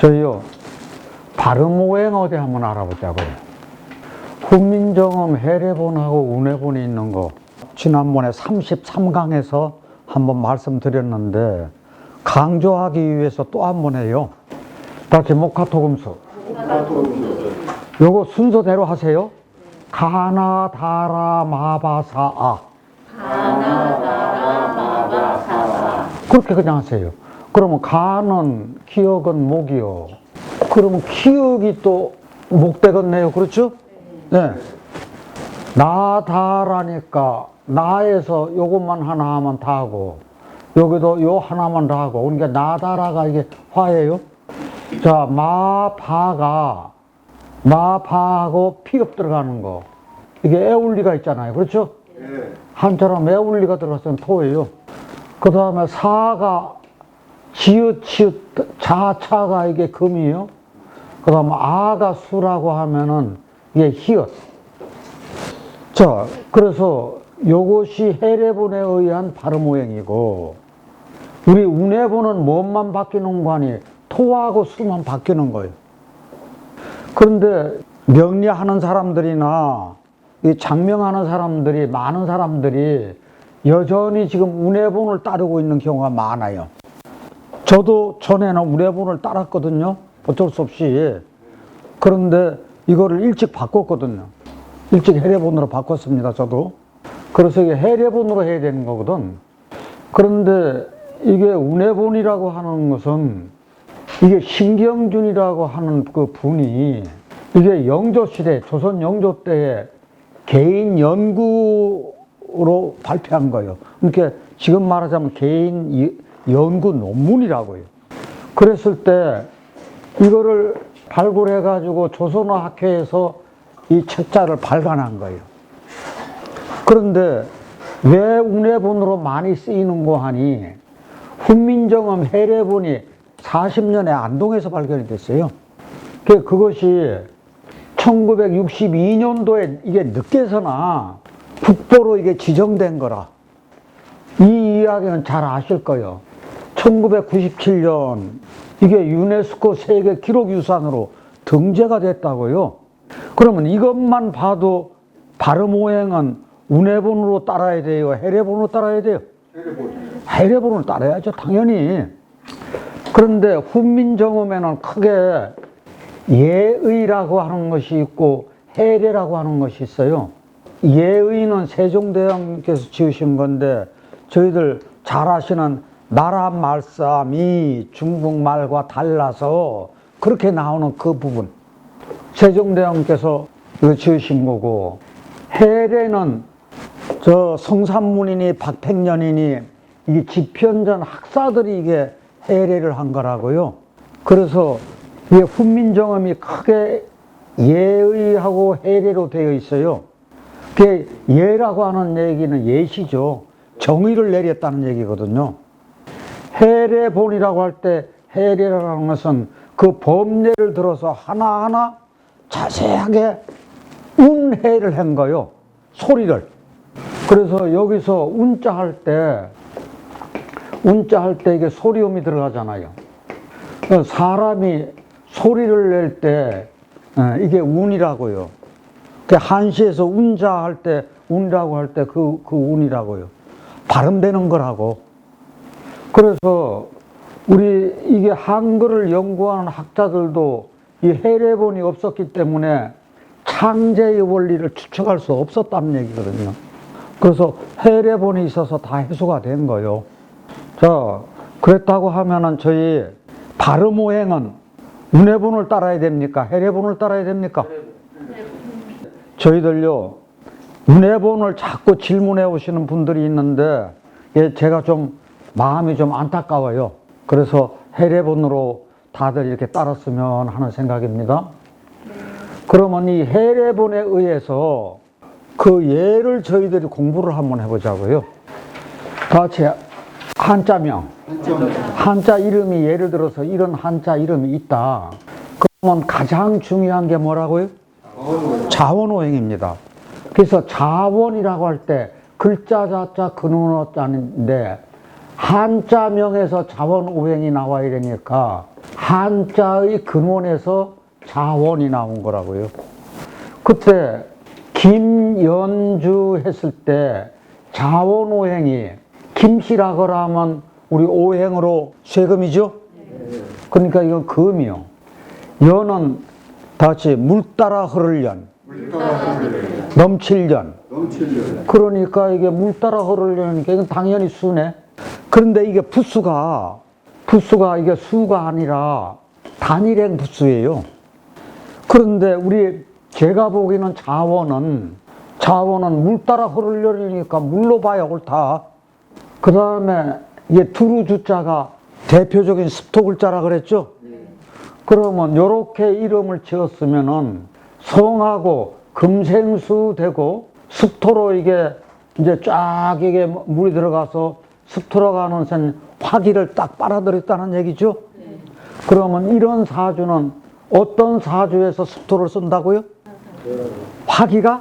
저희요, 발음오행 어디 한번 알아보자고요. 훈민정음 해례본하고 운해본이 있는 거 지난번에 33강에서 한번 말씀드렸는데 강조하기 위해서 또 한번 해요. 다시 목화토금수. 요거 순서대로 하세요. 가나 다라 마바사아. 그렇게 그냥 하세요. 그러면 가는 기억은 목이요. 그러면 기억이 또 목 되겠네요. 그렇죠? 네. 나다라니까 나에서 요것만 하나 하면 다하고 여기도 요 하나만 다하고 그러니까 나다라가 이게 화예요. 자, 마파하고 피읍 들어가는 거 이게 애울리가 있잖아요. 그렇죠? 네. 한처럼 애울리가 들어갔으면 토예요. 그 다음에 사가 지읒 자차가 이게 금이에요. 그 다음에 아가 수라고 하면은 이게 히읗. 자, 그래서 요것이 해례본에 의한 발음오행이고 우리 운해본은 뭐만 바뀌는 거 아니 토하고 수만 바뀌는 거예요. 그런데 명리하는 사람들이나 이 장명하는 사람들이 많은 사람들이 여전히 지금 운해본을 따르고 있는 경우가 많아요. 저도 전에는 운해본을 따랐거든요. 어쩔 수 없이. 그런데 이거를 일찍 바꿨거든요. 일찍 해례본으로 바꿨습니다. 저도. 그래서 이게 해례본으로 해야 되는 거거든. 그런데 이게 운해본이라고 하는 것은 이게 신경준이라고 하는 그 분이 이게 영조시대, 조선 영조 때에 개인 연구로 발표한 거예요. 그러니까 지금 말하자면 개인 연구 논문이라고요. 그랬을 때 이거를 발굴해가지고 조선어학회에서 이 책자를 발간한 거예요. 그런데 왜 운해본으로 많이 쓰이는 거 하니 훈민정음 해례본이 40년에 안동에서 발견이 됐어요. 그것이 1962년도에 이게 늦게서나 국보로 이게 지정된 거라. 이 이야기는 잘 아실 거예요. 1997년 이게 유네스코 세계 기록유산으로 등재가 됐다고요. 그러면 이것만 봐도 발음오행은 운해본으로 따라야 돼요? 해례본으로 따라야 돼요? 해례본으로 따라야죠, 당연히. 그런데 훈민정음에는 크게 예의라고 하는 것이 있고 해례라고 하는 것이 있어요. 예의는 세종대왕께서 지으신 건데 저희들 잘 아시는 나라 말싸움이 중국말과 달라서 그렇게 나오는 그 부분 세종대왕께서 지으신 거고, 해례는 저 성산문이니 박팽년이니 이게 집현전 학사들이 이게 해례를 한 거라고요. 그래서 이게 훈민정음이 크게 예의하고 해례로 되어 있어요. 그게 예라고 하는 얘기는 예시죠. 정의를 내렸다는 얘기거든요. 해례본이라고 할 때 해례라는 것은 그 법례를 들어서 하나하나 자세하게 운해를 한 거예요. 소리를. 그래서 여기서 운자 할 때 이게 소리음이 들어가잖아요. 사람이 소리를 낼 때 이게 운이라고요. 한시에서 운자 할 때 운이라고 할 때 그 운이라고요. 발음되는 거라고. 그래서 우리 이게 한글을 연구하는 학자들도 이 해례본이 없었기 때문에 창제의 원리를 추측할 수 없었다는 얘기거든요. 그래서 해례본이 있어서 다 해소가 된 거예요. 자, 그랬다고 하면은 저희 발음오행은 운해본을 따라야 됩니까? 해례본을 따라야 됩니까? 저희들요, 운해본을 자꾸 질문해 오시는 분들이 있는데 제가 좀 마음이 좀 안타까워요. 그래서 해례본으로 다들 이렇게 따랐으면 하는 생각입니다. 그러면 이 해례본에 의해서 그 예를 저희들이 공부를 한번 해보자고요. 같이 한자명, 한자 이름이 예를 들어서 이런 한자 이름이 있다. 그러면 가장 중요한 게 뭐라고요? 자원오행입니다. 그래서 자원이라고 할 때 글자 자자 근원어자인데 한자명에서 자원오행이 나와야 되니까 한자의 근원에서 자원이 나온 거라고요. 그때 김연주 했을 때 자원오행이 김씨라거라 하면 우리 오행으로 쇠금이죠? 그러니까 이건 금이요. 연은 다시 물 따라 흐를 연, 넘칠 연. 그러니까 이게 물 따라 흐를 연이니까 이건 당연히 수네. 그런데 이게 부수가 이게 수가 아니라 단일행 부수예요. 그런데 제가 보기에는 자원은 물 따라 흐르려니까 물로 봐야 옳다. 그 다음에 이게 두루 주자가 대표적인 습토 글자라 그랬죠? 그러면 요렇게 이름을 지었으면은 성하고 금생수 되고 습토로 이게 이제 쫙 이게 물이 들어가서 습토로 가는 선 화기를 딱 빨아들였다는 얘기죠? 그러면 이런 사주는 어떤 사주에서 습토를 쓴다고요? 화기가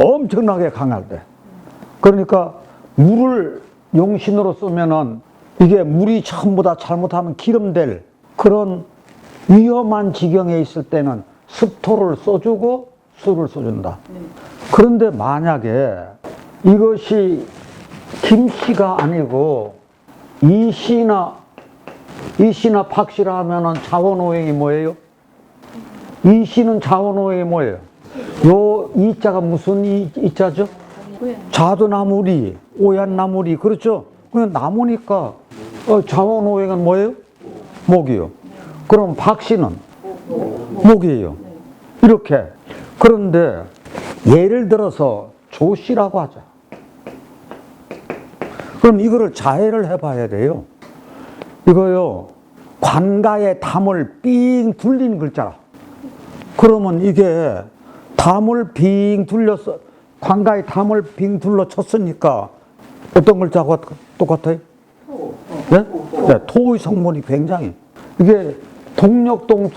엄청나게 강할 때. 그러니까 물을 용신으로 쓰면은 이게 물이 전부 다 잘못하면 기름될 그런 위험한 지경에 있을 때는 습토를 써주고 수를 써준다. 그런데 만약에 이것이 김씨가 아니고 이씨나 박씨라 하면은 자원오행이 뭐예요? 이씨는 자원오행이 뭐예요? 요 이자가 무슨 이자죠? 자두나무리, 오얏나무리, 그렇죠? 그냥 나무니까 자원오행은 뭐예요? 목이요. 그럼 박씨는 목이에요. 이렇게. 그런데 예를 들어서 조씨라고 하자. 그럼 이거를 자해를 해봐야 돼요. 이거요, 관가에 담을 삥 둘린 글자라. 그러면 이게 담을 빙 둘렸어. 관가에 담을 빙 둘러 쳤으니까 어떤 글자가 똑같아요? 네? 네, 토의 성분이 굉장히. 이게 동력동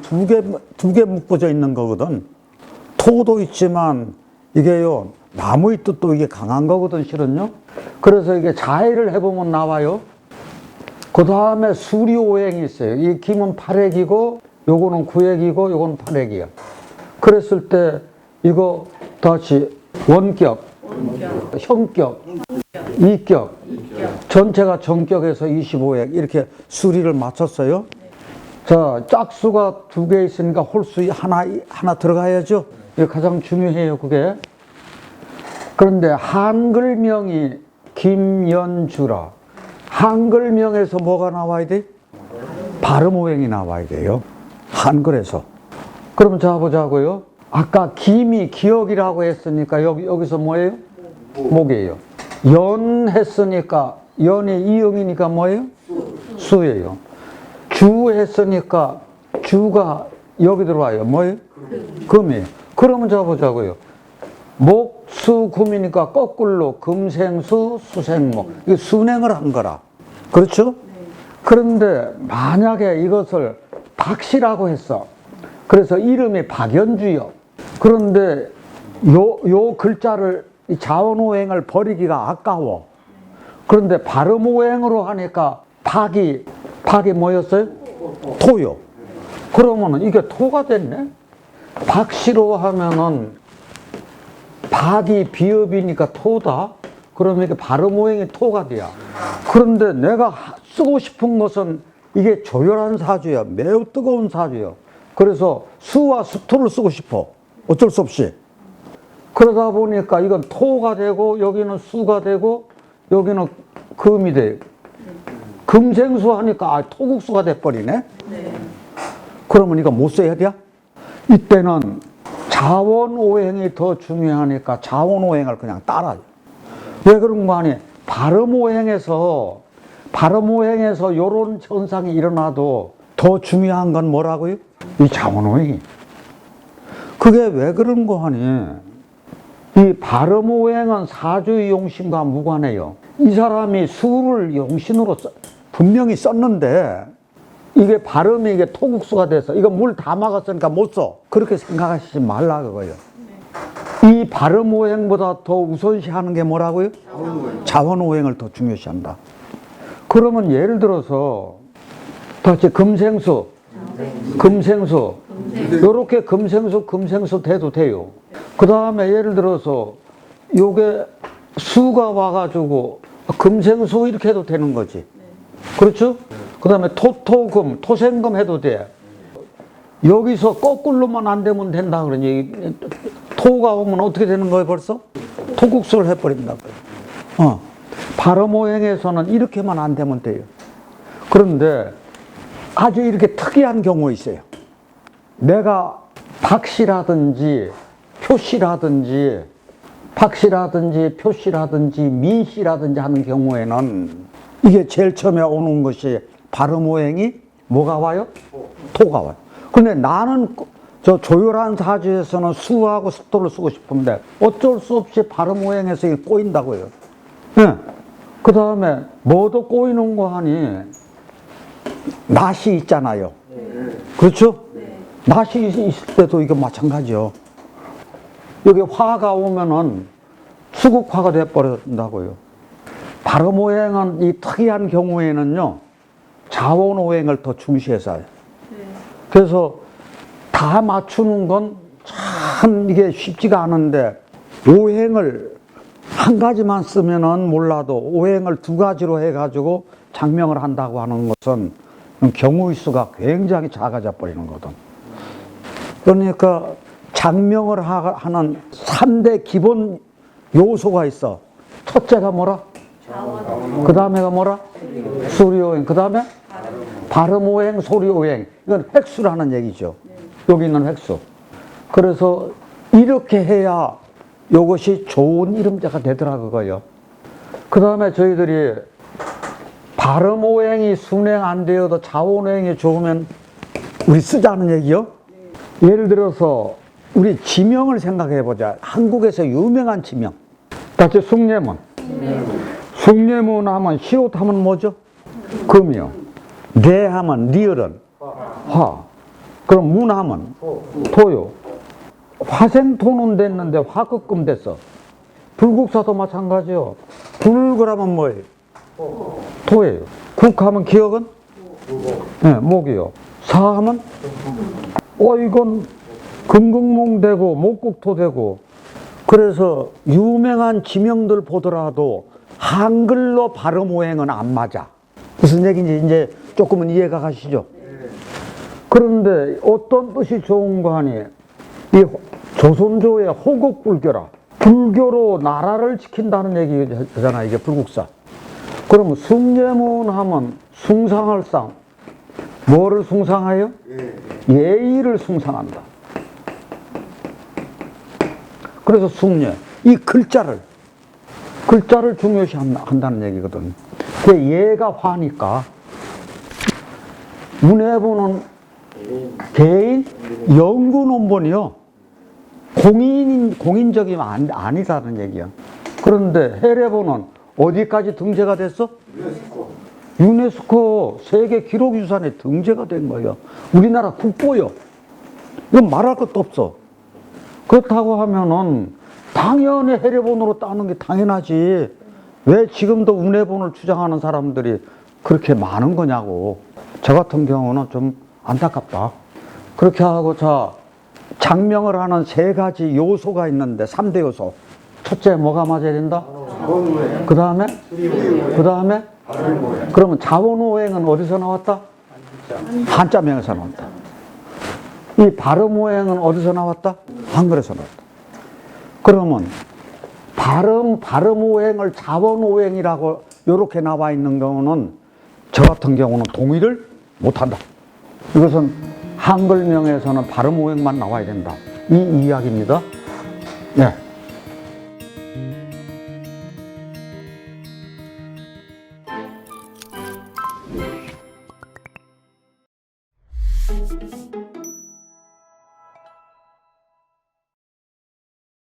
두 개 묶어져 있는 거거든. 토도 있지만 이게요, 나무의 뜻도 이게 강한 거거든, 실은요. 그래서 이게 자해를 해보면 나와요. 그 다음에 수리오행이 있어요. 이 김은 팔액이고, 요거는 구액이고, 요거는 팔액이야. 그랬을 때, 이거 다시 원격, 형격, 이격, 전체가 정격에서 25액, 이렇게 수리를 맞췄어요. 자, 짝수가 두 개 있으니까 홀수 하나 들어가야죠. 이게 가장 중요해요, 그게. 그런데 한글명이 김연주라. 한글명에서 뭐가 나와야 돼? 발음오행이 나와야 돼요. 한글에서. 그럼 자, 보자고요. 아까 김이 기억이라고 했으니까 여기서 뭐예요? 목이에요. 연 했으니까 연이 이응이니까 뭐예요? 수예요. 주 했으니까 주가 여기 들어와요. 뭐예요? 금이에요. 그러면 자, 보자고요. 목, 수, 금이니까 거꾸로 금생수, 수생목. 이게 순행을 한 거라. 그렇죠? 그런데 만약에 이것을 박씨라고 했어. 그래서 이름이 박연주요. 그런데 요 글자를, 이 자원오행을 버리기가 아까워. 그런데 발음오행으로 하니까 박이 뭐였어요? 토요. 그러면은 이게 토가 됐네? 박씨로 하면은 박이 비읍이니까 토다? 그러면 이게 발음오행이 토가 돼야. 그런데 내가 쓰고 싶은 것은 이게 조열한 사주야. 매우 뜨거운 사주야. 그래서 수와 수토를 쓰고 싶어. 어쩔 수 없이. 그러다 보니까 이건 토가 되고, 여기는 수가 되고, 여기는 금이 돼. 금생수 하니까 토국수가 돼버리네? 그러면 이거 못 써야 돼? 이때는 자원오행이 더 중요하니까 자원오행을 그냥 따라요. 왜 그런 거 아니? 발음오행에서 요런 현상이 일어나도 더 중요한 건 뭐라고요? 이 자원오행이. 그게 왜 그런 거 하니? 이 발음오행은 사주의 용신과 무관해요. 이 사람이 수를 용신으로 분명히 썼는데 이게 발음이 이게 토국수가 돼서 이거 물 다 막았으니까 못 써. 그렇게 생각하시지 말라 그거예요. 이 발음오행보다 더 우선시하는 게 뭐라고요? 자원오행을 더 중요시한다. 그러면 예를 들어서 다시 금생수, 요렇게 금생수 돼도 돼요. 그 다음에 예를 들어서 요게 수가 와가지고 금생수 이렇게 해도 되는 거지. 그렇죠? 그 다음에 토토금, 토생금 해도 돼. 여기서 거꾸로만 안 되면 된다 그러니 토가 오면 어떻게 되는 거예요 벌써? 토국수를 해버린다고요. 발음오행에서는 이렇게만 안 되면 돼요. 그런데 아주 이렇게 특이한 경우 있어요. 내가 박씨라든지 표씨라든지 민씨라든지 하는 경우에는 이게 제일 처음에 오는 것이 발음오행이 뭐가 와요? 토가 와요. 근데 나는 저 조율한 사주에서는 수하고 습도를 쓰고 싶은데 어쩔 수 없이 발음오행에서 이게 꼬인다고요. 네. 그 다음에 뭐도 꼬이는 거 하니 낫이 있잖아요. 그렇죠? 낫이 있을 때도 이거 마찬가지요. 여기 화가 오면은 수국화가 돼버린다고요. 발음오행은 이 특이한 경우에는요 자원오행을 더 중시해서 해요. 그래서 다 맞추는 건 참 이게 쉽지가 않은데 오행을 한 가지만 쓰면은 몰라도 오행을 두 가지로 해가지고 장명을 한다고 하는 것은 경우의 수가 굉장히 작아져 버리는 거든. 그러니까 장명을 하는 3대 기본 요소가 있어. 첫째가 뭐라? 그 다음에가 뭐라? 수리오행. 그 다음에? 발음오행, 소리오행. 이건 획수라는 얘기죠. 여기 있는 획수. 그래서 이렇게 해야 이것이 좋은 이름자가 되더라 그거요. 그 다음에 저희들이 발음오행이 순행 안 되어도 자원오행이 좋으면 우리 쓰자는 얘기요. 예를 들어서 우리 지명을 생각해 보자. 한국에서 유명한 지명. 다시 숭례문. 숭례문 하면 시옷 하면 뭐죠? 금이요. 내 하면 리을은 화. 그럼 문 하면 토요. 화생토는 됐는데 화급금 됐어. 불국사도 마찬가지요. 불 그러면 뭐예요? 토예요. 국하면 기억은? 네, 목이요. 사하면? 이건 금극목 되고 목국토 되고. 그래서 유명한 지명들 보더라도 한글로 발음오행은 안 맞아. 무슨 얘기인지 이제 조금은 이해가 가시죠? 그런데 어떤 뜻이 좋은 거 하니 이 조선조의 호국불교라. 불교로 나라를 지킨다는 얘기잖아 이게 불국사. 그러면 숭례문 하면 숭상할상. 뭐를 숭상하여? 예의를 숭상한다. 그래서 숭례. 이 글자를 중요시 한다는 얘기거든. 그 예가 화니까. 문해부는 개인 연구 논문이요. 공인적이면 아니다는 얘기야. 그런데 해례보는 어디까지 등재가 됐어? 유네스코 세계 기록유산에 등재가 된 거예요. 우리나라 국보요. 이건 말할 것도 없어. 그렇다고 하면은 당연히 해례본으로 따는 게 당연하지. 왜 지금도 운해본을 주장하는 사람들이 그렇게 많은 거냐고. 저 같은 경우는 좀 안타깝다. 그렇게 하고 자 장명을 하는 세 가지 요소가 있는데 3대 요소. 첫째 뭐가 맞아야 된다? 그 다음에? 그러면 자원오행은 어디서 나왔다? 한자명에서 나왔다. 이 발음오행은 어디서 나왔다? 한글에서 나왔다. 그러면 발음오행을 자원오행이라고 이렇게 나와 있는 경우는 저 같은 경우는 동의를 못한다. 이것은 한글명에서는 발음오행만 나와야 된다. 이 이야기입니다. 네.